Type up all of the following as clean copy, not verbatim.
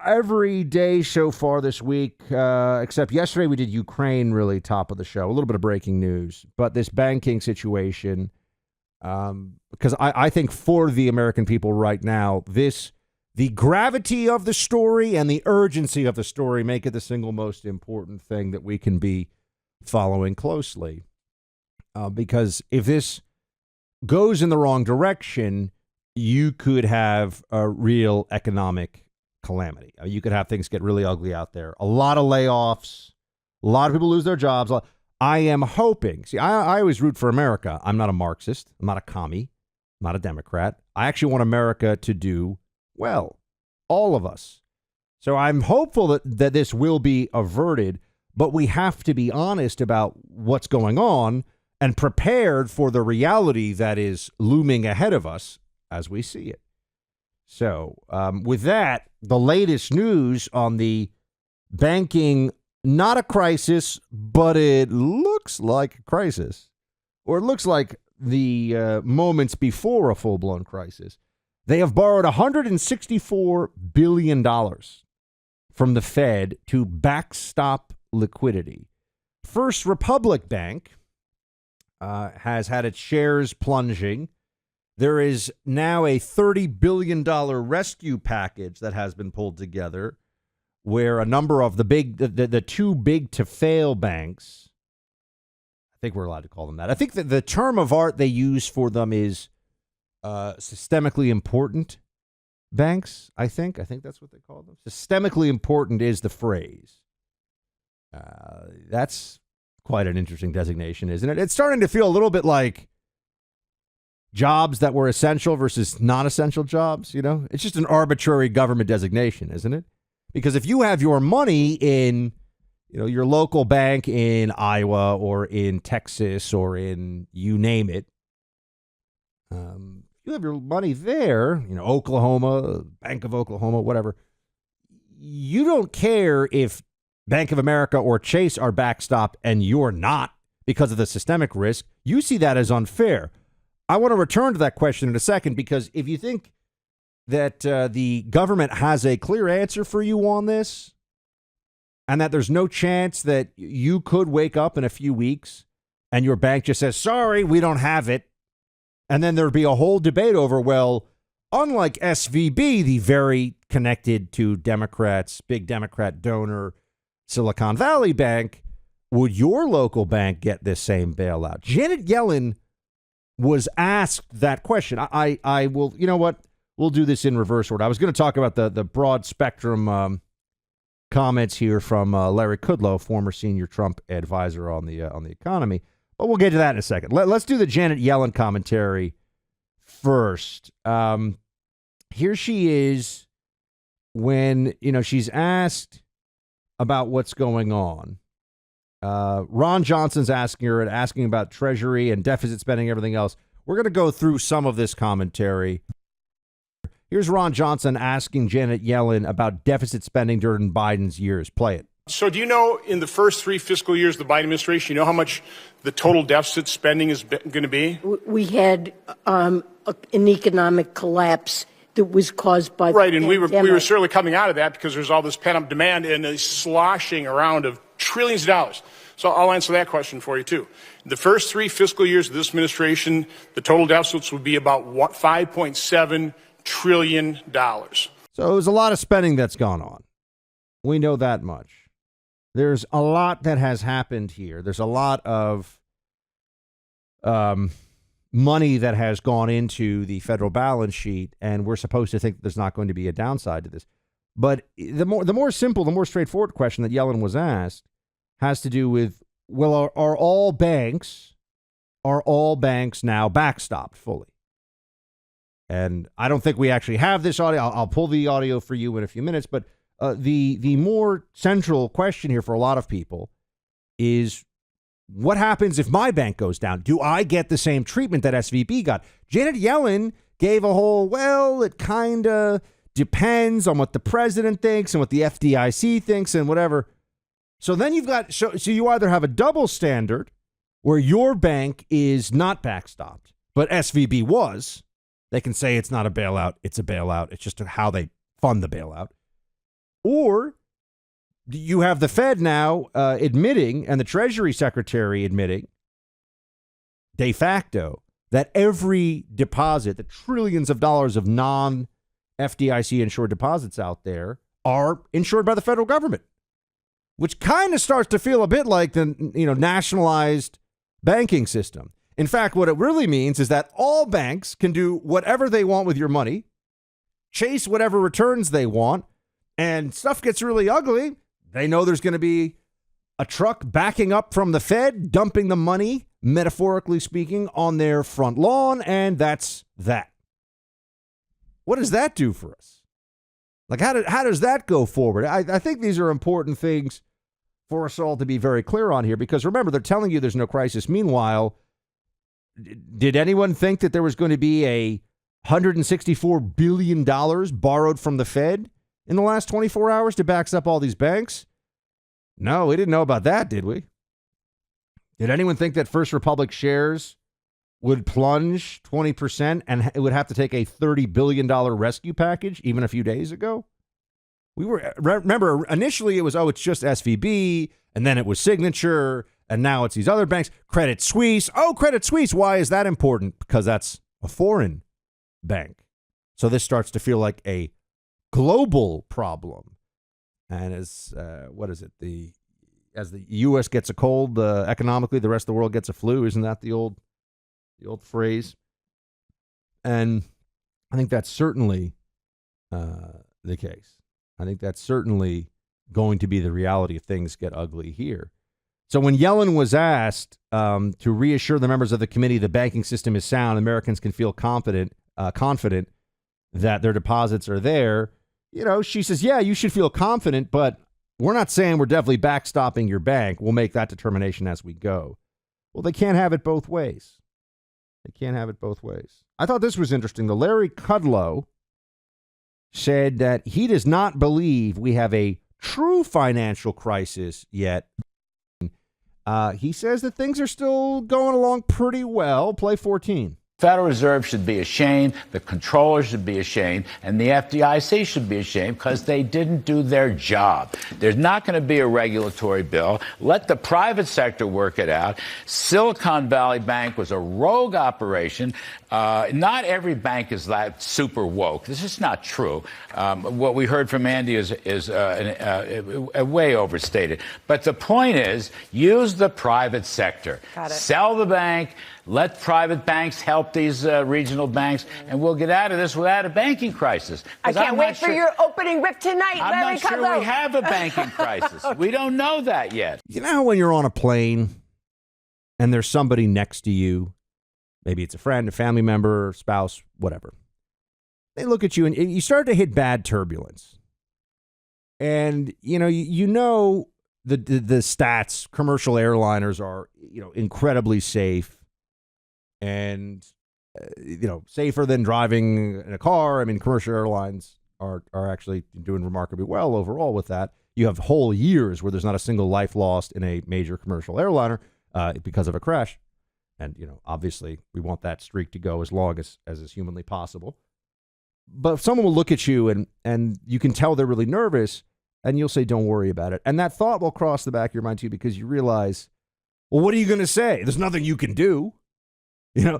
every day so far this week, except yesterday we did Ukraine, really top of the show. A little bit of breaking news. But this banking situation, because I think for the American people right now, the gravity of the story and the urgency of the story make it the single most important thing that we can be following closely. Because if this goes in the wrong direction, you could have a real economic calamity. You could have things get really ugly out there. A lot of layoffs, a lot of people lose their jobs. I am hoping. See, I always root for America. I'm not a Marxist. I'm not a commie. I'm not a Democrat. I actually want America to do well. All of us. So I'm hopeful that this will be averted, but we have to be honest about what's going on and prepared for the reality that is looming ahead of us as we see it. So with that, the latest news on the banking, not a crisis, but it looks like a crisis, or it looks like the moments before a full-blown crisis. They have borrowed $164 billion from the Fed to backstop liquidity. First Republic Bank has had its shares plunging. There is now a $30 billion rescue package that has been pulled together where a number of the too big to fail banks, I think we're allowed to call them that. I think that the term of art they use for them is systemically important banks, I think that's what they call them. Systemically important is the phrase. That's quite an interesting designation, isn't it? It's starting to feel a little bit like jobs that were essential versus non-essential jobs, you know? It's just an arbitrary government designation, isn't it? Because if you have your money in, you know, your local bank in Iowa or in Texas or in you name it, you have your money there, you know, Oklahoma, Bank of Oklahoma, whatever. You don't care if Bank of America or Chase are backstopped and you're not because of the systemic risk. You see that as unfair. I want to return to that question in a second, because if you think that the government has a clear answer for you on this and that there's no chance that you could wake up in a few weeks and your bank just says, sorry, we don't have it. And then there'd be a whole debate over, well, unlike SVB, the very connected to Democrats, big Democrat donor, Silicon Valley Bank, would your local bank get this same bailout? Janet Yellen was asked that question. I will, you know what? We'll do this in reverse order. I was going to talk about the broad spectrum comments here from Larry Kudlow, former senior Trump advisor on the economy. But we'll get to that in a second. Let's do the Janet Yellen commentary first. Here she is when, you know, she's asked about what's going on. Ron Johnson's asking her and asking about Treasury and deficit spending, everything else. We're going to go through some of this commentary. Here's Ron Johnson asking Janet Yellen about deficit spending during Biden's years. Play it. So do you know, in the first 3 fiscal years of the Biden administration, you know how much the total deficit spending is going to be? We had an economic collapse that was caused by right, and we were certainly coming out of that because there's all this pent-up demand and a sloshing around of trillions of dollars. So I'll answer that question for you, too. The first 3 fiscal years of this administration, the total deficits would be about $5.7 trillion. So it was a lot of spending that's gone on. We know that much. There's a lot that has happened here. There's a lot of money that has gone into the federal balance sheet, and we're supposed to think there's not going to be a downside to this. But the more simple, the more straightforward question that Yellen was asked has to do with, well, are all banks now backstopped fully? And I don't think we actually have this audio. I'll pull the audio for you in a few minutes, but the more central question here for a lot of people is, what happens if my bank goes down? Do I get the same treatment that SVB got? Janet Yellen gave a whole, well, it kind of depends on what the president thinks and what the FDIC thinks and whatever. So then you've got, so you either have a double standard where your bank is not backstopped, but SVB was. They can say it's not a bailout, it's a bailout. It's just how they fund the bailout. Or you have the Fed now admitting, and the Treasury Secretary admitting, de facto, that every deposit, the trillions of dollars of non-FDIC insured deposits out there, are insured by the federal government, which kind of starts to feel a bit like the nationalized banking system. In fact, what it really means is that all banks can do whatever they want with your money, chase whatever returns they want, and stuff gets really ugly. They know there's going to be a truck backing up from the Fed, dumping the money, metaphorically speaking, on their front lawn, and that's that. What does that do for us? Like, how does that go forward? I think these are important things for us all to be very clear on here, because remember, they're telling you there's no crisis. Meanwhile, did anyone think that there was going to be a $164 billion borrowed from the Fed in the last 24 hours to back up all these banks? No, we didn't know about that, did we? Did anyone think that First Republic shares would plunge 20% and it would have to take a $30 billion rescue package even a few days ago? Remember, initially it was, it's just SVB, and then it was Signature, and now it's these other banks. Credit Suisse. Oh, Credit Suisse. Why is that important? Because that's a foreign bank. So this starts to feel like a global problem. And as, as the U.S. gets a cold economically, the rest of the world gets a flu. Isn't that the old phrase? And I think that's certainly the case. I think that's certainly going to be the reality if things get ugly here. So when Yellen was asked to reassure the members of the committee the banking system is sound, Americans can feel confident that their deposits are there, she says, yeah, you should feel confident, but we're not saying we're definitely backstopping your bank. We'll make that determination as we go. Well, they can't have it both ways. They can't have it both ways. I thought this was interesting. The Larry Kudlow said that he does not believe we have a true financial crisis yet. He says that things are still going along pretty well. Play 14. Federal Reserve should be ashamed, the controller should be ashamed, and the FDIC should be ashamed because they didn't do their job. There's not going to be a regulatory bill. Let the private sector work it out. Silicon Valley Bank was a rogue operation. Not every bank is that super woke. This is not true. What we heard from Andy is way overstated. But the point is, use the private sector. Got it. Sell the bank. Let private banks help these regional banks, and we'll get out of this without a banking crisis. I can't wait for your opening whip tonight, I'm Larry not sure Kudlow. we have a banking crisis. Okay. We don't know that yet. You know how when you're on a plane and there's somebody next to you, maybe it's a friend, a family member, spouse, whatever. They look at you and you start to hit bad turbulence. And, the stats, commercial airliners are, incredibly safe. And, safer than driving in a car. I mean, commercial airlines are actually doing remarkably well overall with that. You have whole years where there's not a single life lost in a major commercial airliner because of a crash. And, obviously we want that streak to go as long as is humanly possible. But if someone will look at you and you can tell they're really nervous, and you'll say, don't worry about it. And that thought will cross the back of your mind too, because you realize, well, what are you going to say? There's nothing you can do.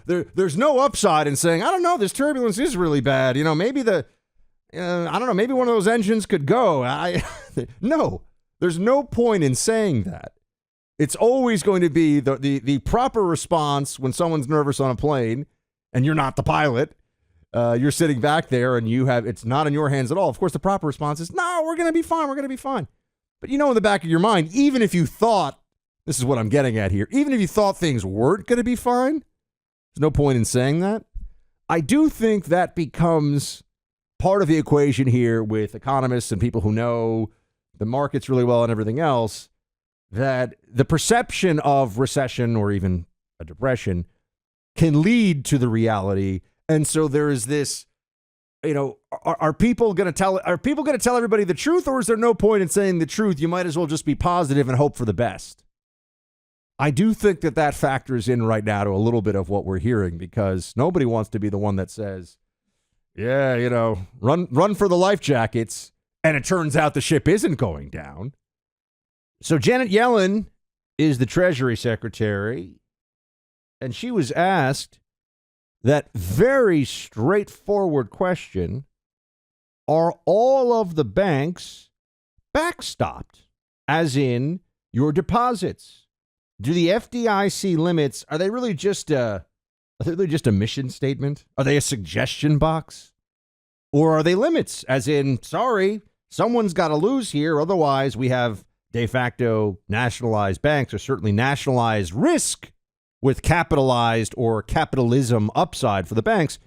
There's no upside in saying, I don't know, this turbulence is really bad. Maybe maybe one of those engines could go. No, there's no point in saying that. It's always going to be the proper response when someone's nervous on a plane and you're not the pilot. You're sitting back there and it's not in your hands at all. Of course, the proper response is, no, we're going to be fine. We're going to be fine. But in the back of your mind, even if you thought, this is what I'm getting at here, even if you thought things weren't going to be fine, there's no point in saying that. I do think that becomes part of the equation here with economists and people who know the markets really well and everything else, that the perception of recession or even a depression can lead to the reality. And so there is this, are people going to tell everybody the truth, or is there no point in saying the truth? You might as well just be positive and hope for the best. I do think that factors in right now to a little bit of what we're hearing, because nobody wants to be the one that says, yeah, run for the life jackets And it turns out the ship isn't going down. So Janet Yellen is the Treasury Secretary, and she was asked that very straightforward question: are all of the banks backstopped, as in your deposits? Do the FDIC limits, are they really just a mission statement? Are they a suggestion box? Or are they limits, as in, sorry, someone's got to lose here, otherwise we have de facto nationalized banks, or certainly nationalized risk with capitalized or capitalism upside for the banks.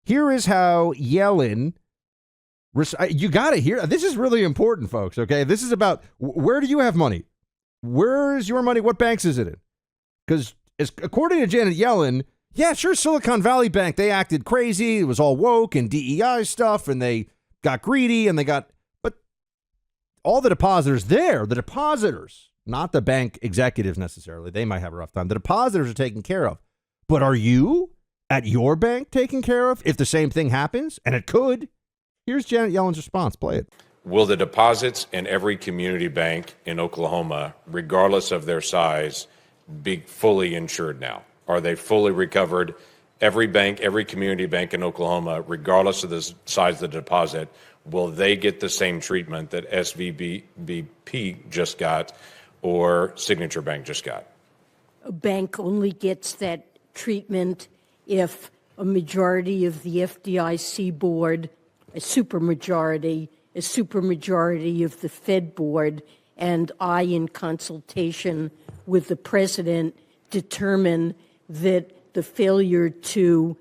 Here is how Yellen, you got to hear, this is really important, folks, okay? This is about, where do you have money? Where is your money? What banks is it in? Because according to Janet Yellen, yeah, sure, Silicon Valley Bank, they acted crazy. It was all woke and DEI stuff, and they got greedy, and but all the depositors there, the depositors, not the bank executives necessarily, they might have a rough time. The depositors are taken care of. But are you at your bank taken care of if the same thing happens? And it could. Here's Janet Yellen's response. Play it. Will the deposits in every community bank in Oklahoma, regardless of their size, be fully insured now? Are they fully recovered? Every bank, every community bank in Oklahoma, regardless of the size of the deposit, will they get the same treatment that SVBP just got or Signature Bank just got? A bank only gets that treatment if a majority of the FDIC board, a supermajority of the Fed board, and I, in consultation with the president, determine that the failure to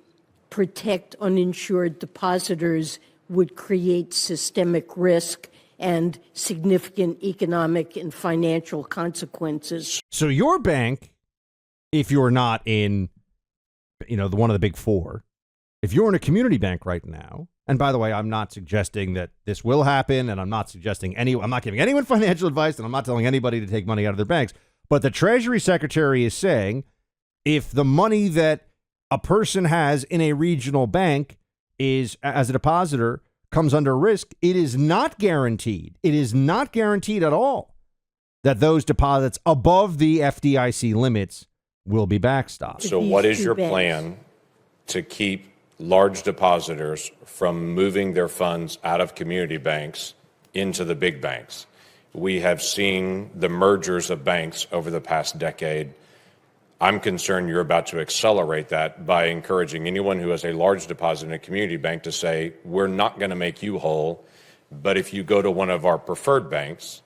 protect uninsured depositors would create systemic risk and significant economic and financial consequences. So your bank, if you're not in, one of the big four, if you're in a community bank right now, and by the way, I'm not suggesting that this will happen, and I'm not giving anyone financial advice, and I'm not telling anybody to take money out of their banks, but the Treasury Secretary is saying if the money that a person has in a regional bank is, as a depositor, comes under risk, it is not guaranteed. It is not guaranteed at all that those deposits above the FDIC limits will be backstopped. So what is your plan to keep large depositors from moving their funds out of community banks into the big banks? We have seen the mergers of banks over the past decade. I'm concerned you're about to accelerate that by encouraging anyone who has a large deposit in a community bank to say, we're not going to make you whole, but if you go to one of our preferred banks,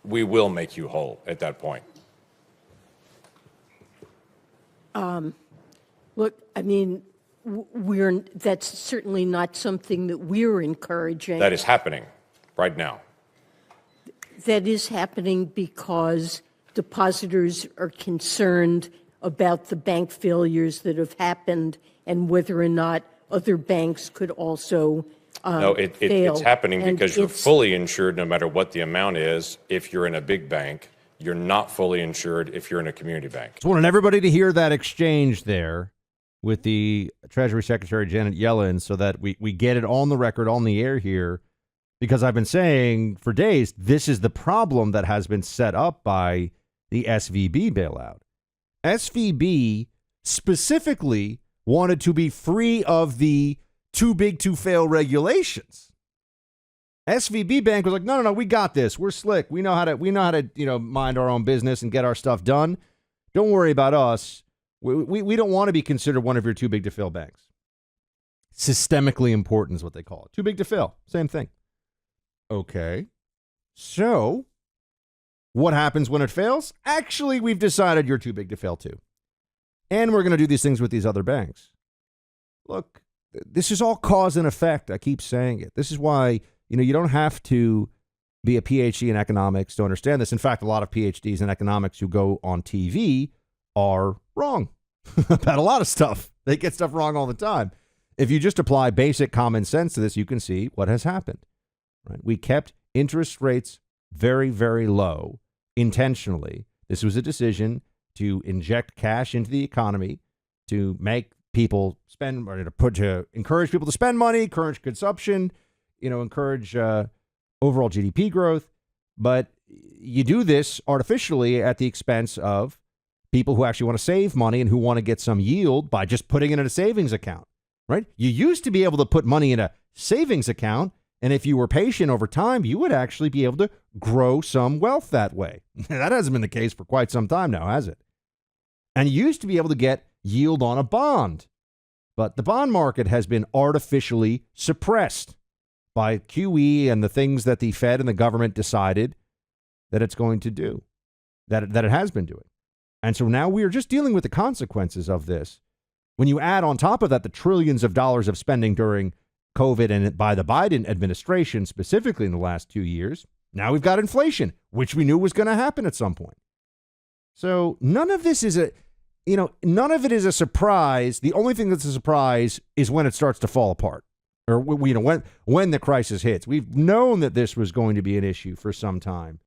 we will make you whole at that point. Look, I mean, that's certainly not something that we're encouraging. That is happening right now. That is happening because depositors are concerned about the bank failures that have happened and whether or not other banks could also No, fail. it's happening And because you're it's- fully insured no matter what the amount is if you're in a big bank. You're not fully insured if you're in a community bank. Just wanted everybody to hear that exchange there with the Treasury Secretary, Janet Yellen, so that we get it on the record, on the air here, because I've been saying for days, this is the problem that has been set up by the SVB bailout. SVB specifically wanted to be free of the too big to fail regulations. SVB Bank was like, no, we got this. We're slick. We know how to, mind our own business and get our stuff done. Don't worry about us. We don't want to be considered one of your too big to fail banks. Systemically important is what they call it. Too big to fail. Same thing. Okay. So what happens when it fails? Actually, we've decided you're too big to fail too. And we're going to do these things with these other banks. Look, this is all cause and effect. I keep saying it. This is why, you don't have to be a PhD in economics to understand this. In fact, a lot of PhDs in economics who go on TV are wrong about a lot of stuff. They get stuff wrong all the time. If you just apply basic common sense to this, you can see what has happened. Right? We kept interest rates very, very low intentionally. This was a decision to inject cash into the economy, to make people spend, or to encourage people to spend money, encourage consumption, encourage overall GDP growth, but you do this artificially at the expense of people who actually want to save money and who want to get some yield by just putting it in a savings account, right? You used to be able to put money in a savings account, and if you were patient over time, you would actually be able to grow some wealth that way. That hasn't been the case for quite some time now, has it? And you used to be able to get yield on a bond, but the bond market has been artificially suppressed by QE and the things that the Fed and the government decided that it's going to do, that it has been doing. And so now we are just dealing with the consequences of this. When you add on top of that the trillions of dollars of spending during COVID and by the Biden administration, specifically in the last 2 years, now we've got inflation, which we knew was going to happen at some point. So none of this is none of it is a surprise. The only thing that's a surprise is when it starts to fall apart, or when the crisis hits. We've known that this was going to be an issue for some time.